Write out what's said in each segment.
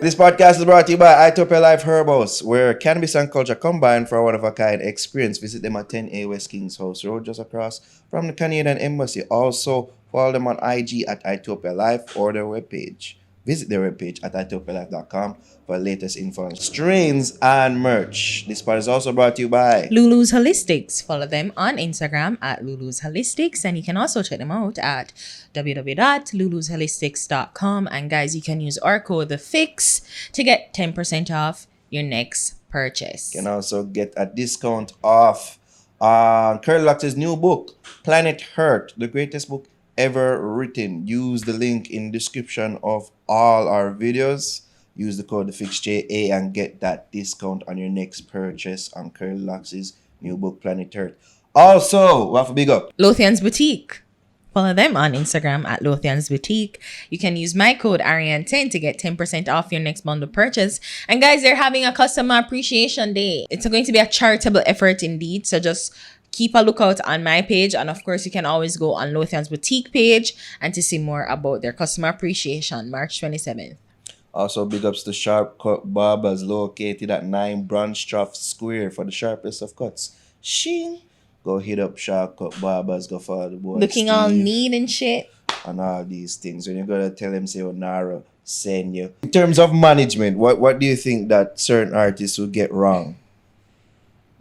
This podcast is brought to you by Itopia Life Herbals, where cannabis and culture combine for a one-of-a-kind experience. Visit them at 10A West Kings House Road, just across from the Canadian Embassy. Also, follow them on IG at Itopia Life or their webpage. Visit their webpage at itopialife.com for latest info on strains and merch. This part is also brought to you by Lulu's Holistics. Follow them on Instagram at Lulu's Holistics, and you can also check them out at www.lulusholistics.com. And guys, you can use our code THEFIX to get 10% off your next purchase. You can also get a discount off on Curly Lux's new book, Planet Hurt, the greatest book ever written. Use the link in the description of all our videos. Use the code THEFIXJA and get that discount on your next purchase on Curly Lux's new book, Planet Hurt. Also, what for big up? Lothian's Boutique. Follow them on Instagram at Lothian's Boutique. You can use my code Ariane10 to get 10% off your next bundle purchase. And guys, they're having a customer appreciation day. It's going to be a charitable effort indeed. So just keep a lookout on my page. And of course, you can always go on Lothian's Boutique page and to see more about their customer appreciation, March 27th. Also, big ups to Sharp Cut Barbers located at 9 Bronstroff Square for the sharpest of cuts. Shing! Go hit up Sharp Cut Barbers, go follow the boy Looking Steve all neat and shit. and all these things. When you gotta tell them, say, Nara send you. In terms of management, what do you think that certain artists will get wrong?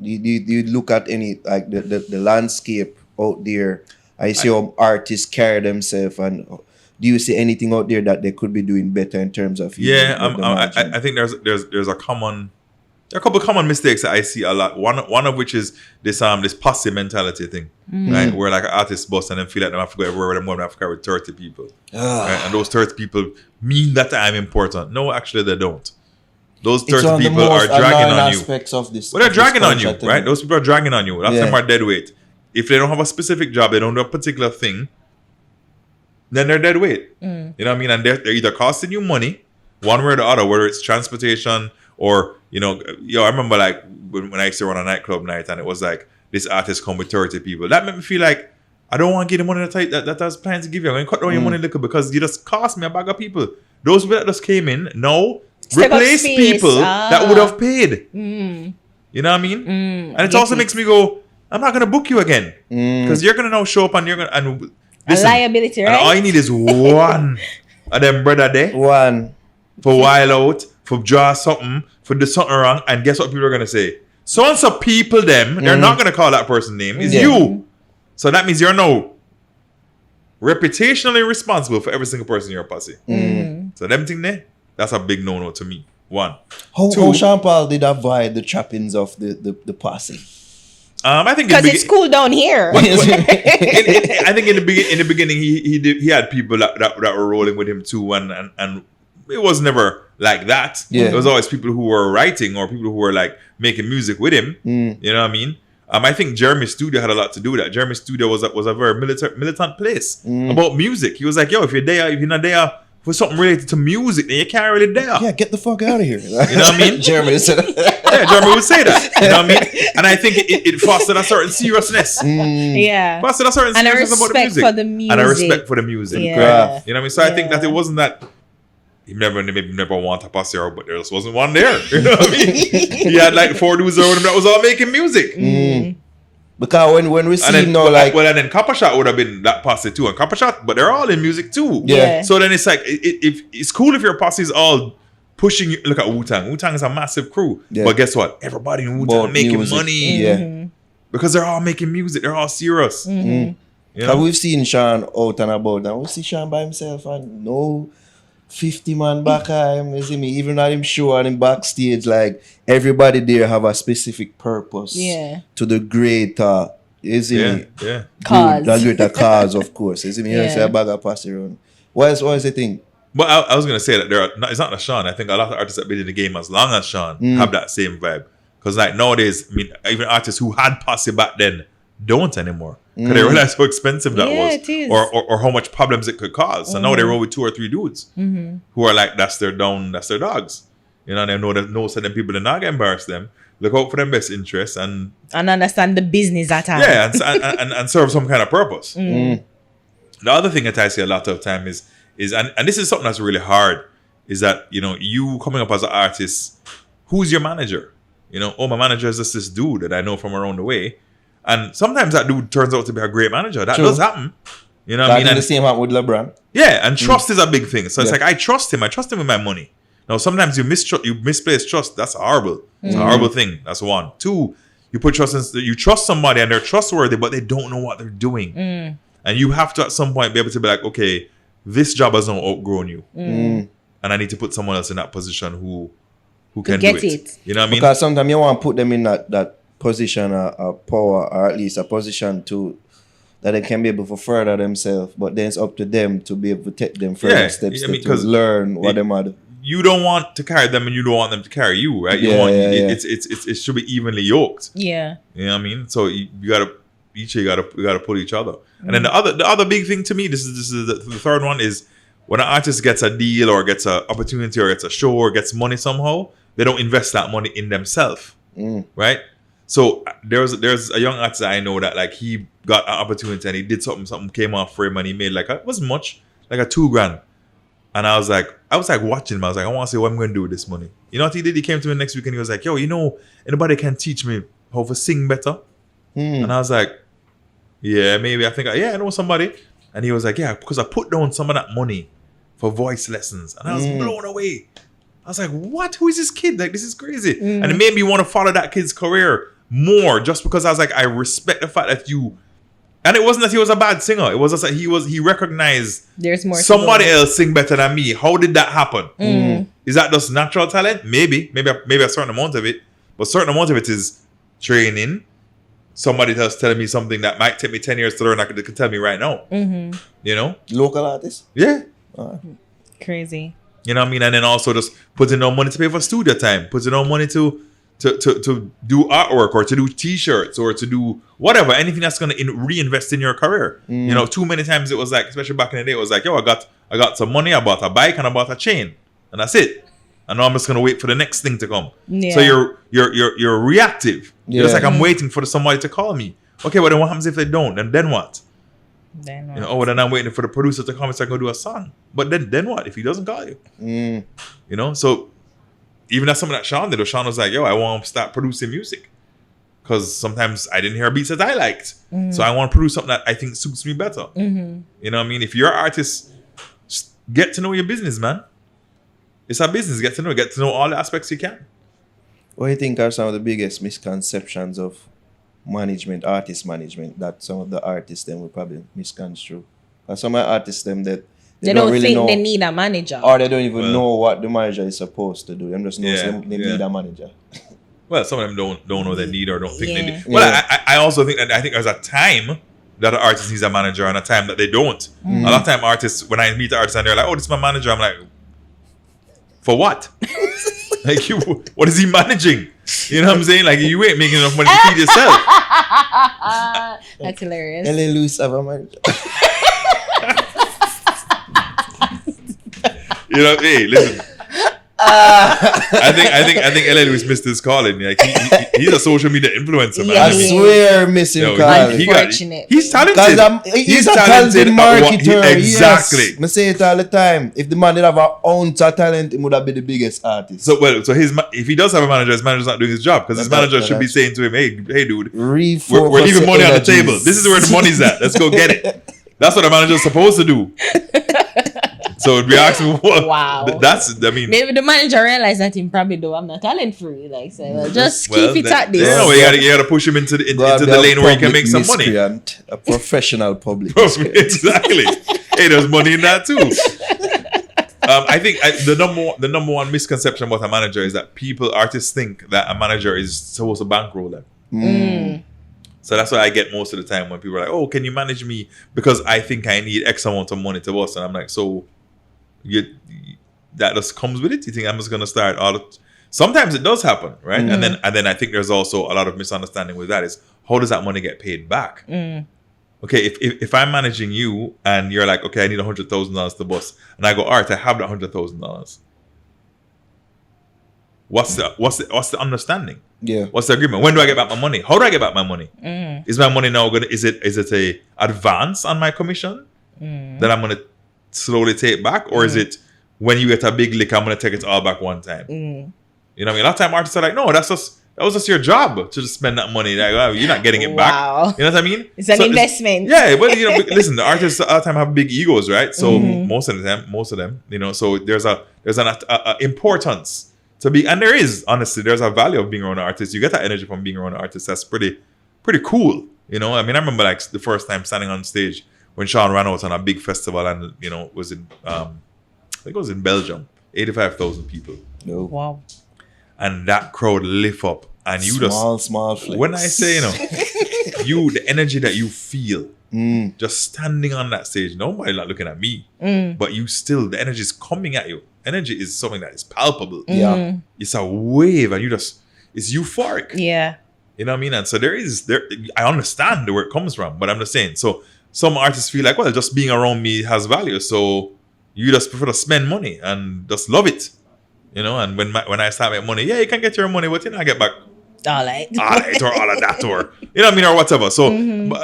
Do you look at any, like, the landscape out there? I see how artists carry themselves, and do you see anything out there that they could be doing better in terms of I think there's a couple of common mistakes that I see a lot. One of which is this Posse mentality thing, right? Where like an artist boss and then feel like they have to go everywhere them going, have to carry 30 people, right? And those 30 people mean that I'm important. No, actually they don't. Those 30 people are dragging on you. Of this, they're dragging on you, right? Those people are dragging on you. That's them are dead weight. If they don't have a specific job, they don't do a particular thing, then they're dead weight. You know what I mean? And they're either costing you money, one way or the other, whether it's transportation or, I remember like when I used to run a nightclub night and it was like this artist come with 30 people. That made me feel like I don't want to get the money that I was planning to give you. I'm going to cut down your money a little because you just cost me a bag of people. Those people that just came in, replace people that would have paid. You know what I mean? And it also makes me go, I'm not going to book you again because you're going to now show up and you're going to... Listen, a liability, right? And all you need is one of them brother there. One. For while out, for draw something, for do something wrong, and guess what people are going to say? So and so people they're not going to call that person's name. It's you. So that means you're now reputationally responsible for every single person in your posse. So them thing there, that's a big no-no to me. One. How Sean Paul did avoid the trappings of the posse? I think because it's cool down here. I think in the beginning he had people that were rolling with him too, and it was never like that. Yeah. It was always people who were writing or people who were like making music with him. You know what I mean? I think Jeremy's studio had a lot to do with that. Jeremy's studio was a very militant place about music. He was like, yo, if you're not there for something related to music, then you can't really there. Yeah, get the fuck out of here. You know what I mean? Jeremy said that. Yeah, Jeremy would say that. You know what I mean? And I think it fostered a certain seriousness. Yeah. Fostered a certain seriousness about the music. And a respect for the music. Yeah. You know what I mean? So I think that it wasn't that he never want a posse, but there just wasn't one there. You know what I mean? He had like 4 dudes around him that was all making music. Because when we see now, like... Well, and then Copper Shot would have been that posse too. And Copper Shot, but they're all in music too. Yeah. So then it's like, if it's cool if your posse is all pushing you. Look at Wu-Tang. Wu-Tang is a massive crew. Yeah. But guess what? Everybody in Wu-Tang making music. money. Yeah. Because they're all making music. They're all serious. You know? We've seen Sean out and about. And we see Sean by himself and no 50 man back him. You see me? Even at him show and him backstage, like everybody there have a specific purpose. Yeah. To the greater, you see me? Yeah. Cause. The greater cause, of course. You see me? You say a bag of pass around. What is the thing? But I was going to say that it's not a Sean. I think a lot of artists that been in the game as long as Sean have that same vibe. Because like nowadays, I mean, even artists who had posse back then don't anymore. Because they realize how expensive that was. It is. Or how much problems it could cause. So now they roll with 2 or 3 dudes who are like, that's their dogs. You know, and they know that no certain people are not going to embarrass them. Look out for their best interests and understand the business at hand. Yeah, and serve some kind of purpose. The other thing that I see a lot of time is and this is something that's really hard is that, you coming up as an artist, who's your manager? Oh, my manager is just this dude that I know from around the way. And sometimes that dude turns out to be a great manager. That does happen. You know what I mean? And the same happened with LeBron. Yeah, and trust is a big thing. So it's like, I trust him. I trust him with my money. Now, sometimes you misplace trust. That's horrible. It's a horrible thing. That's one. Two, you put trust in, you trust somebody and they're trustworthy, but they don't know what they're doing. And you have to, at some point, be able to be like, okay, this job has not outgrown you. And I need to put someone else in that position who can do it. You know what I mean? Because sometimes you want to put them in that position of power, or at least a position that they can be able to further themselves, but then it's up to them to be able to take them further steps to learn what they might. You don't want to carry them and you don't want them to carry you, right? It should be evenly yoked. Yeah. You know what I mean? So you gotta pull each other. And then the other big thing to me, this is the third one, is when an artist gets a deal or gets an opportunity or gets a show or gets money somehow, they don't invest that money in themselves, right? So there's a young artist I know that, like, he got an opportunity and he did something came off for him and he made it wasn't much, like a $2,000. And I was like watching him. I was like, I want to see what I'm going to do with this money. You know what he did? He came to me next week and he was like, yo, anybody can teach me how to sing better? And I was like, yeah, maybe. I know somebody. And he was like, yeah, because I put down some of that money for voice lessons. And I was blown away. I was like, what? Who is this kid? Like, this is crazy. And it made me want to follow that kid's career more, just because I was like, I respect the fact that you... And it wasn't that he was a bad singer. It was just that he recognized there's more somebody else sing better than me. How did that happen? Is that just natural talent? Maybe a certain amount of it. But a certain amount of it is training. Somebody else telling me something that might take me 10 years to learn, they could tell me right now. You know? Local artists? Yeah. Crazy. You know what I mean? And then also just putting no money to pay for studio time. Putting no money to do artwork or to do t-shirts or to do whatever, anything that's going to reinvest in your career. Too many times it was like, especially back in the day, it was like, yo, I got some money, I bought a bike and I bought a chain, and that's it. And now I'm just going to wait for the next thing to come. So you're reactive. You're just like, I'm waiting for somebody to call me. Okay, well then what happens if they don't? And then what? Then I'm waiting for the producer to come and say, I'm going to do a song. But then what if he doesn't call you? So even that's something that Sean did. Sean was like, yo, I want to start producing music. Because sometimes I didn't hear beats that I liked. So I want to produce something that I think suits me better. You know what I mean? If you're an artist, just get to know your business, man. It's a business. Get to know all the aspects you can. What do you think are some of the biggest misconceptions of artist management, that some of the artists then will probably misconstrue? Or some of the artists them that they don't really think they need a manager, or they don't even know what the manager is supposed to do. They just know they need a manager. Well, some of them don't know they need or don't think they need. Well, I also think there's a time that an artist needs a manager and a time that they don't. A lot of time artists, when I meet the artist and they're like, oh, this is my manager, I'm like, for what? Like, what is he managing? You know what I'm saying? Like, you ain't making enough money to feed yourself. That's hilarious. L.A. Lewis have a manager. Hey, listen. I think L.A. Lewis missed his calling. Like, he's a social media influencer, man. I swear, miss him calling. He's talented. He's a talented marketer. Exactly. Yes. I say it all the time. If the man did have an ounce of talent, he would have been the biggest artist. So if he does have a manager, his manager's not doing his job, because his manager should be saying to him, hey dude, we're leaving money on the table. This is where the money's at. Let's go get it. That's what a manager's supposed to do. So it'd be asking, wow. Maybe the manager realized that he probably don't have no talent for you. Like, say, keep it at this. You gotta push him into the lane where he can make some money. A professional public. Exactly. Hey, there's money in that too. I think the number one misconception about a manager is that artists think that a manager is supposed to bankroll them. So that's why I get most of the time when people are like, oh, can you manage me? Because I think I need X amount of money to boss. And I'm like, so that just comes with it? You think I'm just going to start sometimes it does happen, right? And then I think there's also a lot of misunderstanding with that is, how does that money get paid back? Okay, if I'm managing you and you're like, okay, I need $100,000 to boss, and I go, all right, I have the $100,000. What's the understanding? Yeah. What's the agreement? When do I get back my money? How do I get back my money? Is my money now is it a advance on my commission that I'm gonna slowly take back, or is it when you get a big lick, I'm gonna take it all back one time. You know what I mean? A lot of time artists are like, no, that was just your job to just spend that money. Like, well, you're not getting it back. You know what I mean? It's an investment. Yeah, but you know, listen, the artists all the time have big egos, right? So most of them, you know, so there's an importance to be, and there is, honestly, there's a value of being around an artist. You get that energy from being around an artist. That's pretty cool. You know, I mean, I remember like the first time standing on stage when Sean ran out on a big festival, and you know, was in I think it was in Belgium, 85,000 people. No. Wow. And that crowd lift up, and you small flex. when I say, you know, the energy that you feel just standing on that stage, nobody not looking at me, but you still, the energy is coming at you. Energy is something that is palpable. Yeah. It's a wave, and it's euphoric. Yeah. You know what I mean? And so I understand where it comes from, but I'm just saying, so some artists feel like, well, just being around me has value, so you just prefer to spend money and just love it. You know, and when I start making money, yeah, you can get your money, but you know, I get back All right. or all of that, or you know what I mean, or whatever. So, but,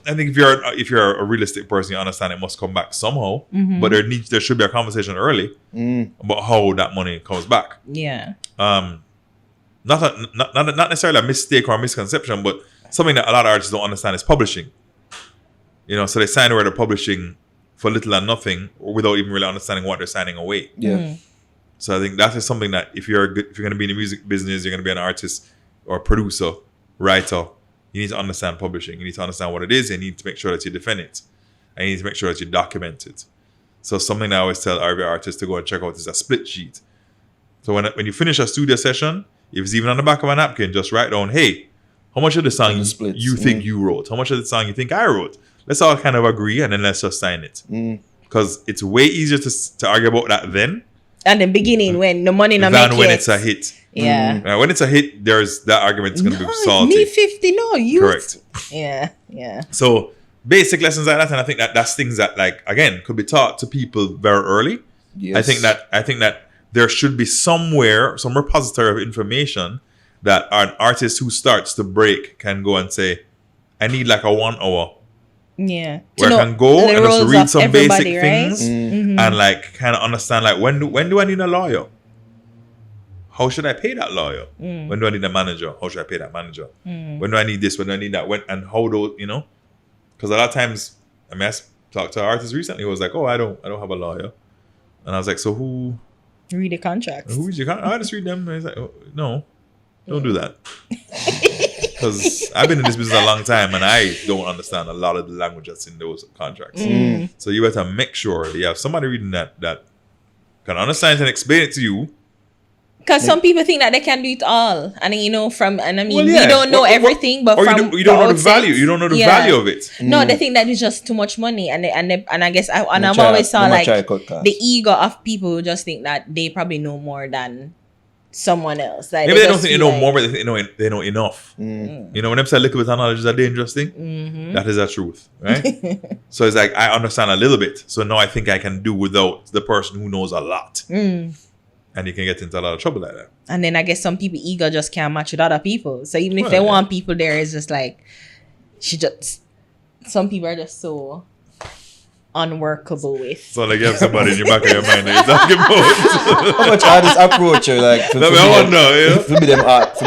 I think if you're a realistic person, you understand it must come back somehow. But there should be a conversation early about how that money comes back. Yeah. Not necessarily a mistake or a misconception, but something that a lot of artists don't understand is publishing. You know, so they sign away to publishing for little and nothing, without even really understanding what they're signing away. Yeah. So I think that is something that if you're going to be in the music business, you're going to be an artist or producer, writer, you need to understand publishing. You need to understand what it is. And you need to make sure that you defend it. And you need to make sure that you document it. So something that I always tell every artist to go and check out is a split sheet. So when you finish a studio session, if it's even on the back of a napkin, just write down, hey, how much of the song you think you wrote? How much of the song you think I wrote? Let's all kind of agree, and then let's just sign it. Because it's way easier to argue about that then. At the beginning, when the money not make than when it. it's a hit. Yeah. When it's a hit, there's that argument is going to be salty. Me 50, no, you. Correct. Yeah. So basic lessons like that, and I think that's things that, like, again, could be taught to people very early. Yes. I think that there should be some repository of information that an artist who starts to break can go and say, I need like a 1 hour. Yeah. Where I can go and just read some basic right? things and like kind of understand, like, when do I need a lawyer? How should I pay that lawyer? When do I need a manager? How should I pay that manager? When do I need this? When do I need that? When and how do you know? Because a lot of times, I mean, I talked to an artist recently who was like, "Oh, I don't have a lawyer," and I was like, "So who? Read the contracts. Who is your contract? I just read them." And he's like, oh, "No, don't do that." Because I've been in this business a long time and I don't understand a lot of the language that's in those contracts. So you better make sure that you have somebody reading that can understand and explain it to you. Because some people think that they can do it all, and we yeah. don't know everything, but from you don't know the value. You don't know the value of it. No, they think that it's just too much money, and I guess I've always saw like the ego of people who just think that they probably know more than someone else. Like, maybe they don't think they know more, but they think they know enough. You know, when they say a little bit of knowledge is a dangerous thing, that is the truth, right? So it's like, I understand a little bit, so now I think I can do without the person who knows a lot. And you can get into a lot of trouble like that. And then I guess some people ego just can't match with other people. So even if they want people there, it's just like, some people are just so unworkable with. So like you have somebody in your back of your mind that you're talking about. How much artists approach you like to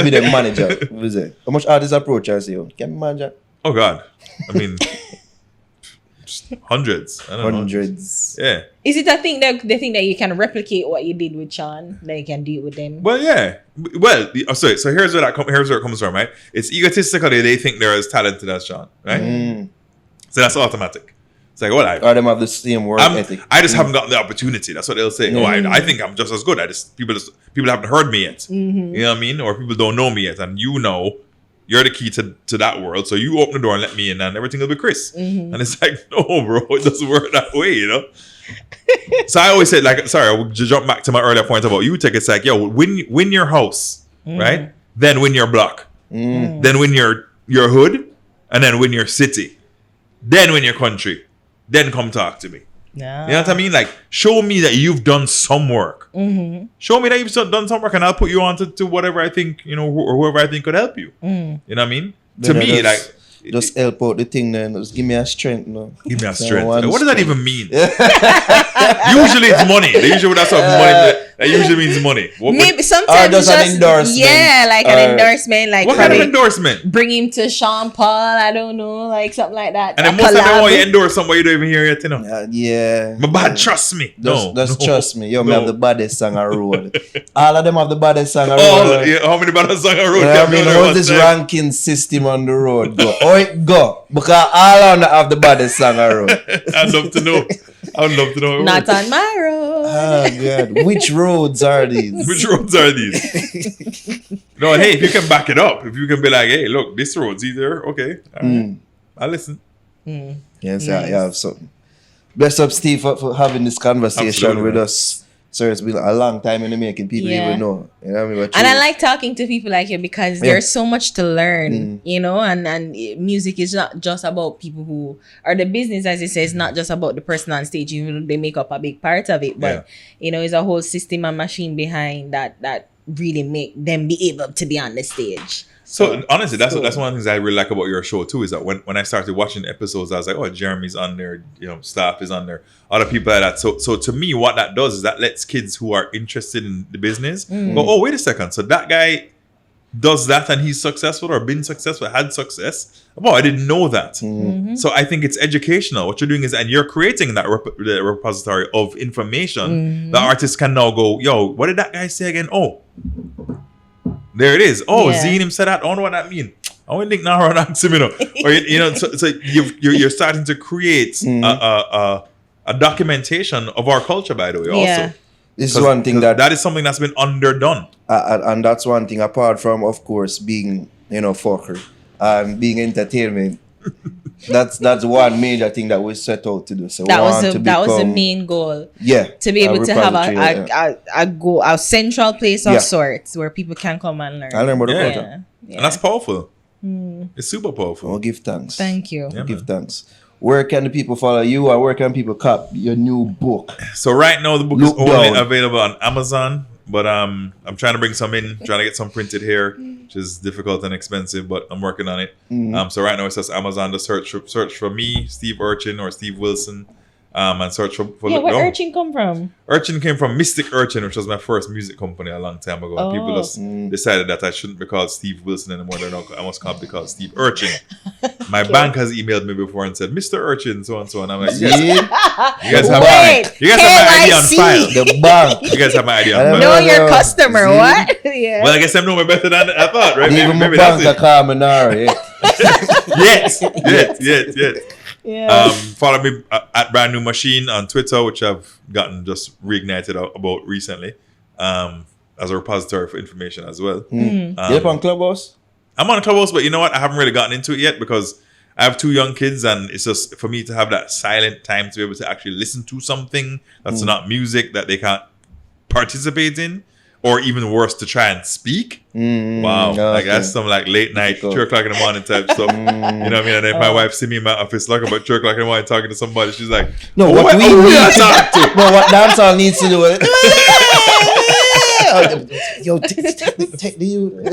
be them manager? What is it? How much artists approach you and say, can you manager? Oh God. I mean, hundreds. I don't know. Yeah. Is it a thing that they think that you can replicate what you did with Sean, that you can do it with them? Well, yeah. Well, so here's where it comes from, right? It's egotistically they think they're as talented as Sean, right? So that's automatic. It's like, well, or them have the same work ethic. I just haven't gotten the opportunity. That's what they'll say. Oh, I think I'm just as good. People haven't heard me yet. You know what I mean? Or people don't know me yet, and you're the key to that world. So you open the door and let me in, and everything will be Chris. And it's like, no, bro, it doesn't work that way, you know. So I always say, like, sorry, I will jump back to my earlier point about you take. It's like, yo, win your house, right? Then win your block, then win your hood, and then win your city, then win your country. Then come talk to me. Yeah. You know what I mean? Like, show me that you've done some work. Show me that you've done some work, and I'll put you on to whatever I think, or whoever I think could help you. You know what I mean? To me, like, Just help out the thing then. Just give me a strength, no. Give me a So strength. one What does that strength. even mean? Usually it's money. They usually that's what money. That usually means money. Maybe sometimes just it's an just endorsement. yeah, like an endorsement, like What kind of probably endorsement? bring him to Sean Paul. I don't know, like something like that. And then A most of the time, collab. you endorse somebody you don't even hear yet, you know. Yeah. My bad, trust me. Just trust me. Yo, me No. have the baddest song on road. All of them have the baddest song on Oh, road. yeah, how many battles song I wrote? I mean, how's this ranking system on the road go? Oh, it go. Because all of them have the baddest song on road. I'd love to know. I'd love to know. how it Not works. on my road. Oh, God. Which roads are these? Which roads are these? No, and hey, if you can back it up, if you can be like, hey, look, this road's either, okay, all right, I'll listen. Yes, I have something. Bless up, Steve, for having this conversation Absolutely, with man. us. So it's been a long time in the making. People Yeah. even know. You know what I mean? But And I you- like talking to people like you because there's so much to learn, you know, and music is not just about people who are the business, as it says, not just about the person on stage, even though they make up a big part of it. But, you know, it's a whole system and machine behind that really make them be able to be on the stage. So honestly, that's cool. one of the things I really like about your show too. Is that when I started watching episodes, I was like, oh, Jeremy's on there, you know, staff is on there, other people like that. So to me, what that does is that lets kids who are interested in the business go, oh, wait a second, so that guy does that and he's successful or been successful, had success. Well, I didn't know that. So I think it's educational. What you're doing is, and you're creating that the repository of information. The artist can now go, yo, what did that guy say again? Oh, there it is. Oh, Yeah. Zine him said that. I don't know what that mean. I want to think now around similar. Or you know, so you're starting to create a documentation of our culture. By the way, Yeah. also this is one thing that is something that's been underdone. and that's one thing apart from, of course, being, you know, fuckery and being entertainment. that's one major thing that we set out to do. So That we was want the to that was the become- main goal. Yeah, To be able to have repository, a central place of Yeah. sorts where people can come and learn. I learn about the Yeah. culture. And that's powerful. It's super powerful. Oh, give thanks. Thank you. Yeah, Give man. thanks. Where can the people follow you, or where can people cop your new book? So right now the book Look is only down. available on Amazon, but I'm trying to bring some in, trying to get some printed here, which is difficult and expensive, but I'm working on it. So right now it says Amazon to search for me, Steve Urchin or Steve Wilson, and search for Yeah, Look where Down. Urchin come from? Urchin came from Mystic Urchin, which was my first music company a long time ago. And people just decided that I shouldn't be called Steve Wilson anymore. They're not, I must be called Steve Urchin. My bank has emailed me before and said, Mr. Urchin, so and so. And I'm like, See? you guys have Wait, my ID on KYC. file. The bank. You guys have my ID on I file. don't Know know. your customer. See? What? Yeah. Well, I guess I know me better than I thought, right? Even my Maybe bank that's call me now, yeah. it. Yes. yeah. Follow me at Brand New Machine on Twitter, which I've gotten just reignited about recently, as a repository for information as well. You up on Clubhouse? I'm on Clubhouse, but you know what? I haven't really gotten into it yet because I have 2 young kids, and it's just for me to have that silent time to be able to actually listen to something that's not music that they can't participate in, or even worse, to try and speak. Wow, like okay. that's some like late night, Difficult. 3 o'clock in the morning type stuff. You know what I mean? And then my wife see me in my office like about 3 o'clock in the morning talking to somebody. She's like, No, "Oh, what we who need you talking to?" No, what dancehall needs to do with it. Yo, take the you.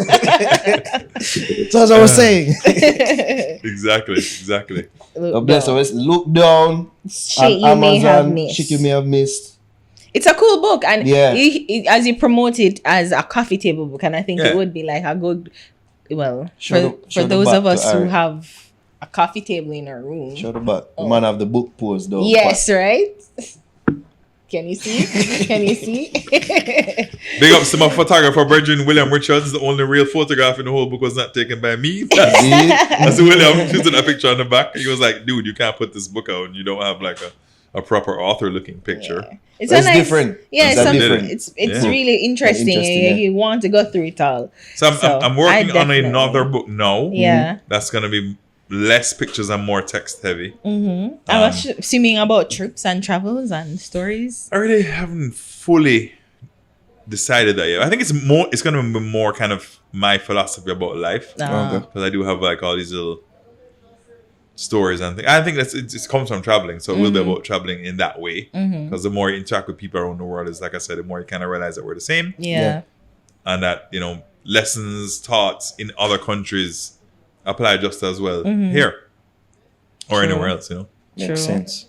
So as I was saying. Exactly. God bless us. Look down. Shit on you may have Amazon, missed. Shit you may have missed. It's a cool book, and Yeah. as you promote it as a coffee table book, and I think Yeah. it would be like a good, well, Show for the those back of to us who Ari. have a coffee table in our room. Show the back. The man have the book pose though. Yes, right? Can you see? Can you see? Big ups to my photographer, Brethren William Richards. The only real photograph in the whole book was not taken by me. That's William. She's in a picture on the back. He was like, dude, you can't put this book out and you don't have like a proper author looking picture. Yeah. It's a nice, different. Yeah, It's it's, different. it's Yeah. really interesting. Interesting, You, yeah. you want to go through it all. So So, I'm I working on definitely- another book now. Yeah. That's going to be less pictures and more text heavy. I was assuming about trips and travels and stories. I really haven't fully decided that yet. I think it's going to be more kind of my philosophy about life. Okay. Because I do have like all these little stories and things. I think it comes from traveling, so it will be about traveling in that way. Because the more you interact with people around the world, is like I said, the more you kind of realize that we're the same, Yeah. and that lessons taught in other countries apply just as well here or anywhere else, you know. Makes True. sense.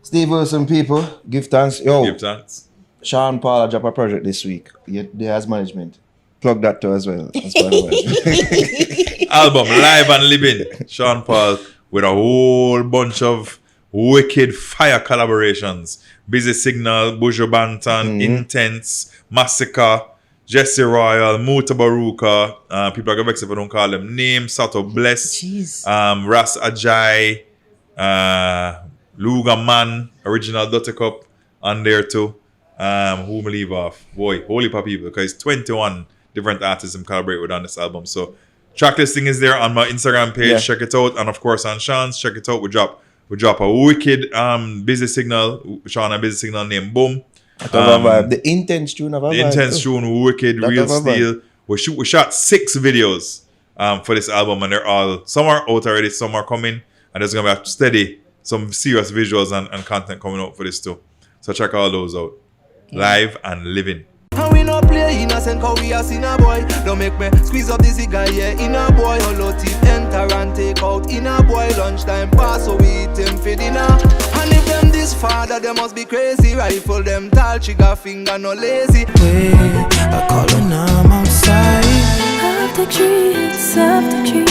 Steve Wilson, people, give thanks. Yo, Give thanks. Sean Paul drop a project this week. There has management. Plug that too as well. As part of it. Album Live and Living. Sean Paul with a whole bunch of wicked fire collaborations. Busy Signal, Buju Banton, Intense, Massacre, Jesse Royal, Muta Baruka. People are going to vex if I don't call them names. Sato Bless, Jeez. Ras Ajay, Luga Man, Original Dirty Cup on there too. Who will leave off? Boy, holy pa people, because 21 different artists I'm collaborate with on this album. So track listing is there on my Instagram page. Yeah. Check it out, and of course on Sean's, check it out. We drop a wicked Busy Signal, Sean and Busy Signal named Boom. The Intense tune of a The vibe Intense too. tune, wicked, That real of a vibe. steel. We shot 6 videos for this album, and they're all, some are out already, some are coming, and there's gonna be a steady, some serious visuals and content coming out for this too. So check all those out. Live and Living. And we no play innocent cause we a sinner boy. Don't make me squeeze up this guy, yeah, in a boy. Hollow teeth enter and take out in a boy. Lunchtime pass so we eat him for dinner. And if them this father, they must be crazy. Rifle them tall, trigger finger no lazy. I call her now I'm outside. Off the trees,